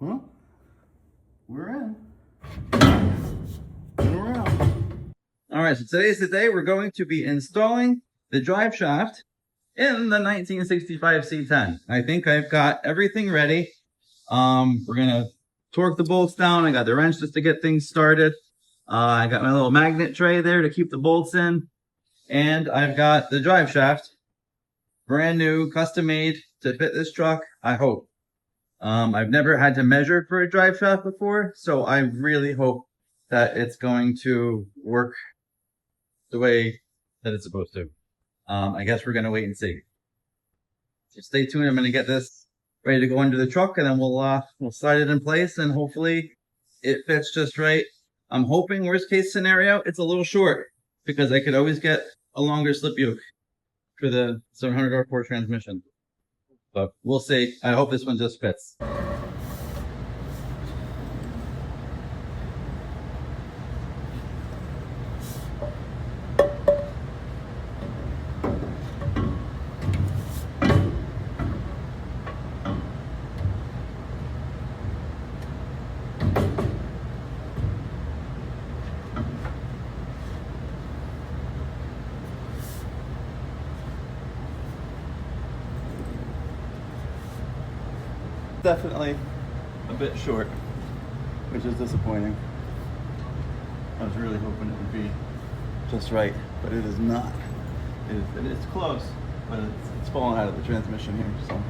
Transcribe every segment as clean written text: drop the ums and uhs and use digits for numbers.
Well, we're in. And we're out. All right, so today's the day we're going to be installing the drive shaft in the 1965 C10. I think I've got everything ready. We're gonna torque the bolts down. I got the wrench just to get things started. I got my little magnet tray there to keep the bolts in. And I've got the drive shaft, brand new, custom made to fit this truck, I hope. I've never had to measure for a drive shaft before, so I really hope that it's going to work the way that it's supposed to. I guess we're going to wait and see. So stay tuned. I'm going to get this ready to go into the truck, and then we'll slide it in place, and hopefully it fits just right. I'm hoping, worst case scenario, it's a little short, because I could always get a longer slip yoke for the 700 R4 transmission. But we'll see. I hope this one just fits. Definitely a bit short, which is disappointing. I was really hoping it would be just right, but it is not. It is close, but it's falling out of the transmission here, so.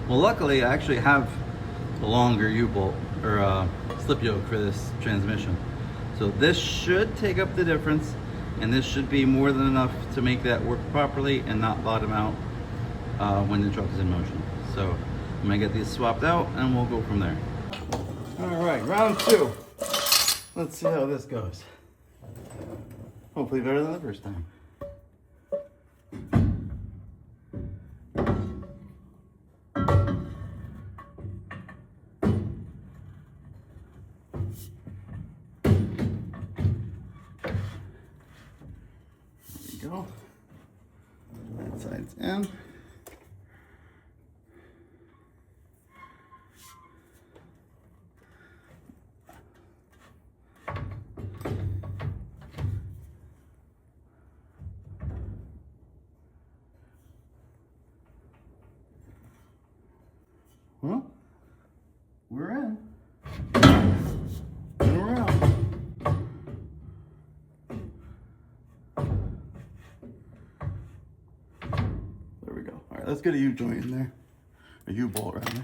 Well, luckily I actually have a longer U-bolt or slip yoke for this transmission. So this should take up the difference, and this should be more than enough to make that work properly and not bottom out when the truck is in motion. So I'm gonna get these swapped out and we'll go from there. All right, round two. Let's see how this goes. Hopefully better than the first time. Go. That side's in. Well, we're in. And we're out. Let's get a U-joint in there. A U-bolt, rather.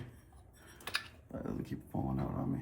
That doesn't keep falling out on me.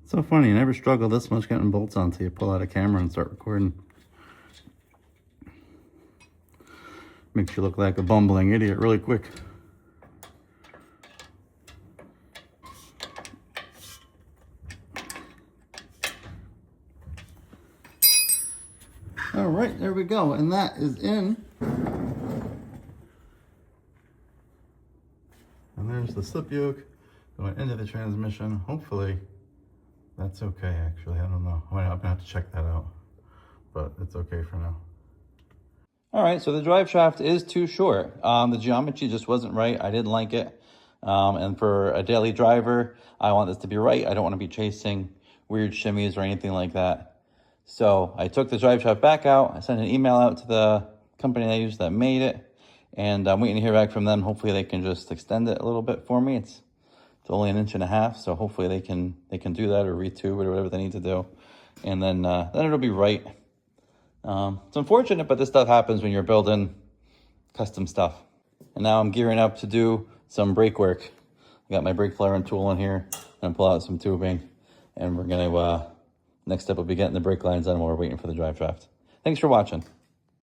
So funny, you never struggle this much getting bolts on until you pull out a camera and start recording. Makes you look like a bumbling idiot really quick. All right, there we go, and that is in. And there's the slip yoke going into the transmission. Hopefully that's okay, actually. I don't know. I'm gonna have to check that out, but it's okay for now. All right, so the drive shaft is too short. The geometry just wasn't right. I didn't like it. And for a daily driver, I want this to be right. I don't want to be chasing weird shimmies or anything like that. So I took the drive shaft back out. I sent an email out to the company I used that made it, and I'm waiting to hear back from them. Hopefully they can just extend it a little bit for me. It's It's only 1.5 inches, so hopefully they can do that or retube it or whatever they need to do, and then it'll be right. It's unfortunate, but this stuff happens when you're building custom stuff. And now I'm gearing up to do some brake work. I got my brake flaring tool in here, and pull out some tubing, and we're gonna next step will be getting the brake lines on while we're waiting for the drive shaft. Thanks for watching.